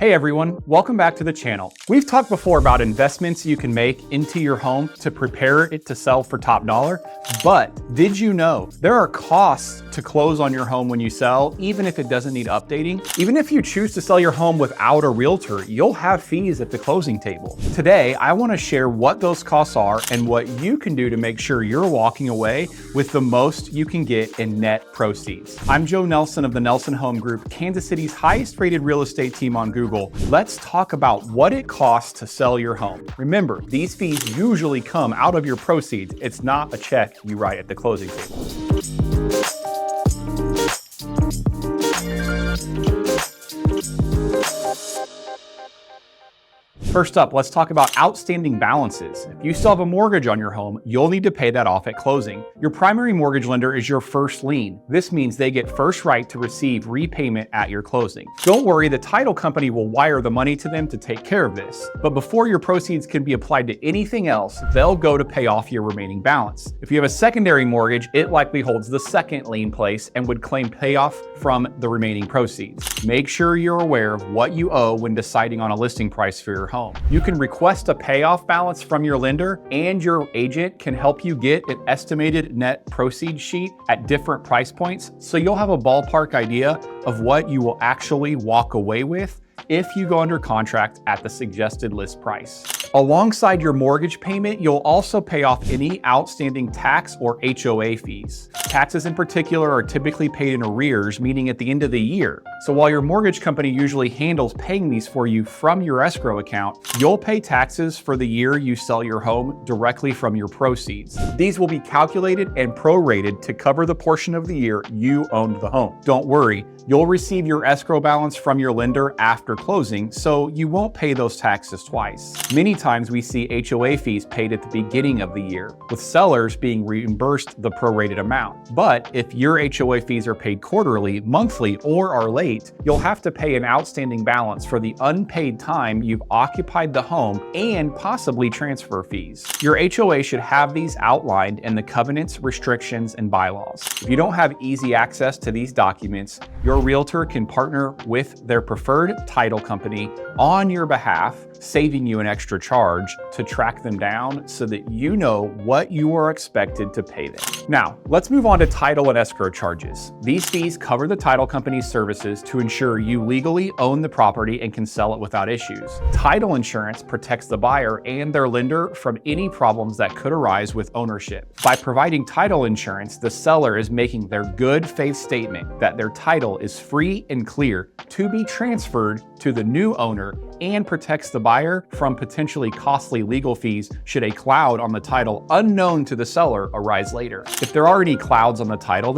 Hey everyone, welcome back to the channel. We've talked before about investments you can make into your home to prepare it to sell for top dollar, but did you know there are costs to close on your home when you sell, even if it doesn't need updating? Even if you choose to sell your home without a realtor, you'll have fees at the closing table. Today, I want to share what those costs are and what you can do to make sure you're walking away with the most you can get in net proceeds. I'm Joe Nelson of the Nelson Home Group, Kansas City's highest rated real estate team on Google. Let's talk about what it costs to sell your home. Remember, these fees usually come out of your proceeds. It's not a check you write at the closing table. First up, let's talk about outstanding balances. If you still have a mortgage on your home, you'll need to pay that off at closing. Your primary mortgage lender is your first lien. This means they get first right to receive repayment at your closing. Don't worry, the title company will wire the money to them to take care of this. But before your proceeds can be applied to anything else, they'll go to pay off your remaining balance. If you have a secondary mortgage, it likely holds the second lien place and would claim payoff from the remaining proceeds. Make sure you're aware of what you owe when deciding on a listing price for your home. You can request a payoff balance from your lender, and your agent can help you get an estimated net proceeds sheet at different price points, so you'll have a ballpark idea of what you will actually walk away with if you go under contract at the suggested list price. Alongside your mortgage payment, you'll also pay off any outstanding tax or HOA fees. Taxes in particular are typically paid in arrears, meaning at the end of the year. So while your mortgage company usually handles paying these for you from your escrow account, you'll pay taxes for the year you sell your home directly from your proceeds. These will be calculated and prorated to cover the portion of the year you owned the home. Don't worry, you'll receive your escrow balance from your lender after closing, so you won't pay those taxes twice. Many times we see HOA fees paid at the beginning of the year, with sellers being reimbursed the prorated amount. But if your HOA fees are paid quarterly, monthly, or are late, you'll have to pay an outstanding balance for the unpaid time you've occupied the home and possibly transfer fees. Your HOA should have these outlined in the covenants, restrictions, and bylaws. If you don't have easy access to these documents, your realtor can partner with their preferred title company on your behalf, saving you an extra charge to track them down so that you know what you are expected to pay them. Now, let's move on to title and escrow charges. These fees cover the title company's services to ensure you legally own the property and can sell it without issues. Title insurance protects the buyer and their lender from any problems that could arise with ownership. By providing title insurance, the seller is making their good faith statement that their title is free and clear to be transferred to the new owner and protects the buyer from potentially costly legal fees should a cloud on the title unknown to the seller arise later. If there are any clouds on the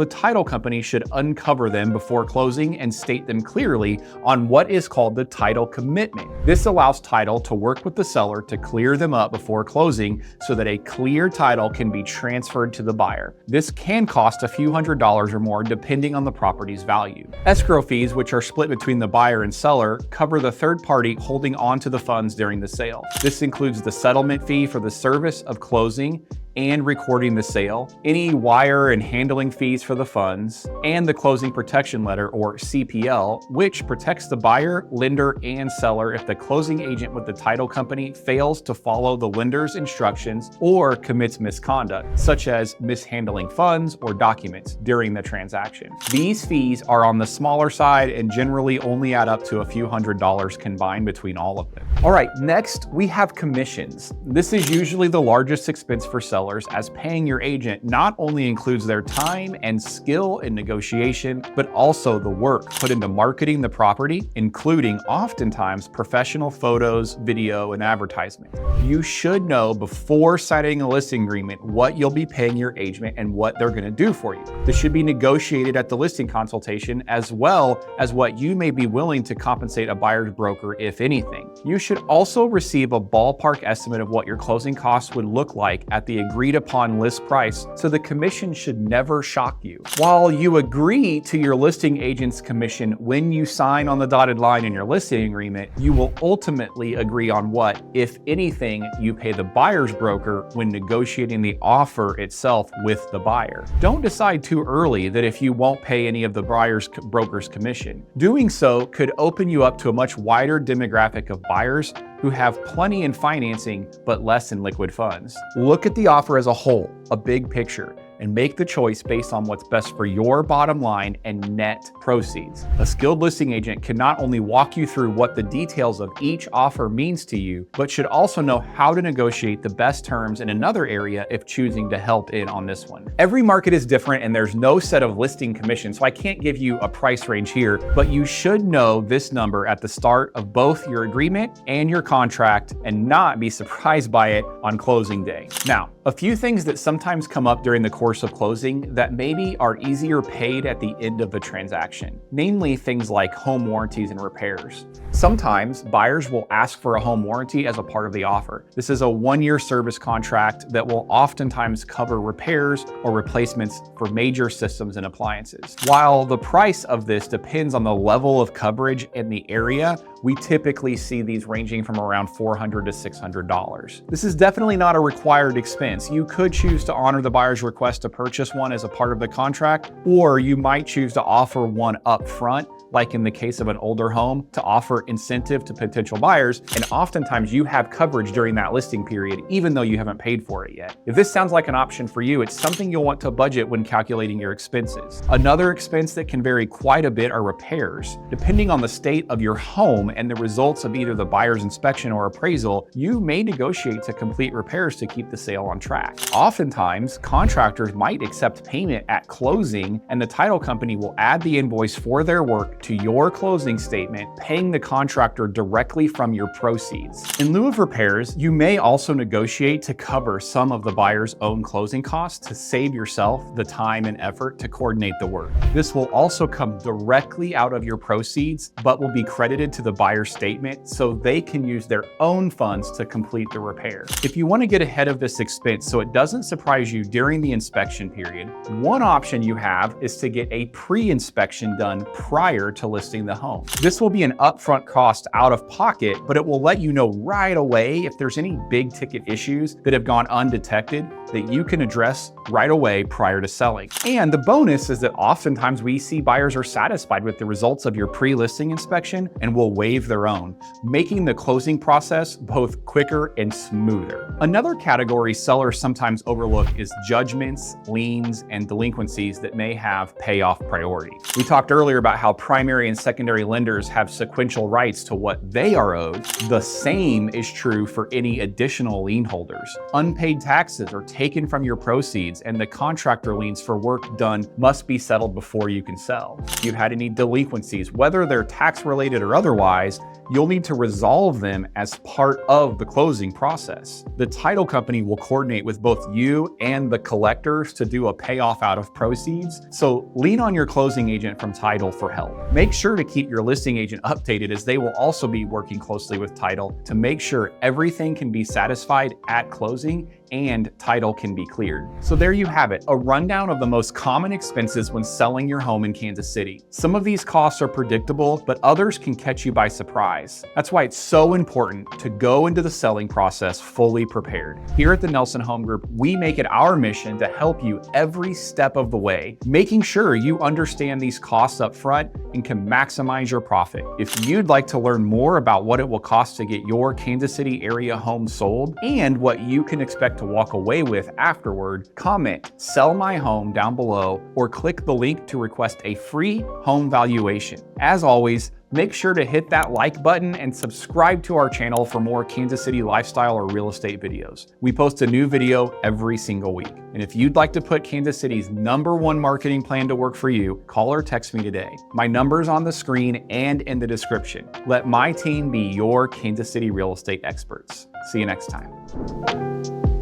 title company should uncover them before closing and state them clearly on what is called the title commitment. This allows title to work with the seller to clear them up before closing so that a clear title can be transferred to the buyer. This can cost a few $100s or more depending on the property's value. Escrow fees, which are split between the buyer and seller, cover the third party holding on to the funds during the sale. This includes the settlement fee for the service of closing and recording the sale, any wire and handling fees for the funds, and the closing protection letter or CPL, which protects the buyer, lender, and seller if the closing agent with the title company fails to follow the lender's instructions or commits misconduct, such as mishandling funds or documents during the transaction. These fees are on the smaller side and generally only add up to a few $100s combined between all of them. All right, next we have commissions. This is usually the largest expense for sellers, as paying your agent not only includes their time and skill in negotiation, but also the work put into marketing the property, including oftentimes professional photos, video, and advertisement. You should know before signing a listing agreement what you'll be paying your agent and what they're going to do for you. This should be negotiated at the listing consultation, as well as what you may be willing to compensate a buyer's broker, if anything. You should also receive a ballpark estimate of what your closing costs would look like at the agreed upon list price, so the commission should never shock you. While you agree to your listing agent's commission when you sign on the dotted line in your listing agreement, you will ultimately agree on what, if anything, you pay the buyer's broker when negotiating the offer itself with the buyer. Don't decide too early that if you won't pay any of the buyer's broker's commission. Doing so could open you up to a much wider demographic of buyers who have plenty in financing but less in liquid funds. Look at the offer as a whole, a big picture, and make the choice based on what's best for your bottom line and net proceeds. A skilled listing agent can not only walk you through what the details of each offer means to you, but should also know how to negotiate the best terms in another area if choosing to help in on this one. Every market is different and there's no set of listing commission, so I can't give you a price range here, but you should know this number at the start of both your agreement and your contract and not be surprised by it on closing day. Now, a few things that sometimes come up during the course of closing that maybe are easier paid at the end of the transaction, namely things like home warranties and repairs. Sometimes buyers will ask for a home warranty as a part of the offer. This is a 1-year service contract that will oftentimes cover repairs or replacements for major systems and appliances. While the price of this depends on the level of coverage and the area, we typically see these ranging from around $400 to $600. This is definitely not a required expense. You could choose to honor the buyer's request to purchase one as a part of the contract, or you might choose to offer one up front, like in the case of an older home, to offer incentive to potential buyers, and oftentimes you have coverage during that listing period, even though you haven't paid for it yet. If this sounds like an option for you, it's something you'll want to budget when calculating your expenses. Another expense that can vary quite a bit are repairs. Depending on the state of your home and the results of either the buyer's inspection or appraisal, you may negotiate to complete repairs to keep the sale on track. Oftentimes, contractors might accept payment at closing, and the title company will add the invoice for their work to your closing statement, paying the contractor directly from your proceeds. In lieu of repairs, you may also negotiate to cover some of the buyer's own closing costs to save yourself the time and effort to coordinate the work. This will also come directly out of your proceeds, but will be credited to the buyer's statement so they can use their own funds to complete the repair. If you want to get ahead of this expense so it doesn't surprise you during the inspection period, one option you have is to get a pre-inspection done prior to listing the home. This will be an upfront cost out of pocket, but it will let you know right away if there's any big ticket issues that have gone undetected that you can address right away prior to selling. And the bonus is that oftentimes we see buyers are satisfied with the results of your pre-listing inspection and will waive their own, making the closing process both quicker and smoother. Another category sellers sometimes overlook is judgments, liens, and delinquencies that may have payoff priority. We talked earlier about how primary and secondary lenders have sequential rights to what they are owed. The same is true for any additional lien holders. Unpaid taxes are taken from your proceeds, and the contractor liens for work done must be settled before you can sell. If you've had any delinquencies, whether they're tax related or otherwise, you'll need to resolve them as part of the closing process. The title company will coordinate with both you and the collectors to do a payoff out of proceeds, so lean on your closing agent from title for help. Make sure to keep your listing agent updated, as they will also be working closely with title to make sure everything can be satisfied at closing and title can be cleared. So there you have it, a rundown of the most common expenses when selling your home in Kansas City. Some of these costs are predictable, but others can catch you by surprise. That's why it's so important to go into the selling process fully prepared. Here at the Nelson Home Group, we make it our mission to help you every step of the way, making sure you understand these costs up front and can maximize your profit. If you'd like to learn more about what it will cost to get your Kansas City area home sold and what you can expect to walk away with afterward, comment "Sell my home" down below or click the link to request a free home valuation. As always, make sure to hit that like button and subscribe to our channel for more Kansas City lifestyle or real estate videos. We post a new video every single week. And if you'd like to put Kansas City's #1 marketing plan to work for you, call or text me today. My number's on the screen and in the description. Let my team be your Kansas City real estate experts. See you next time.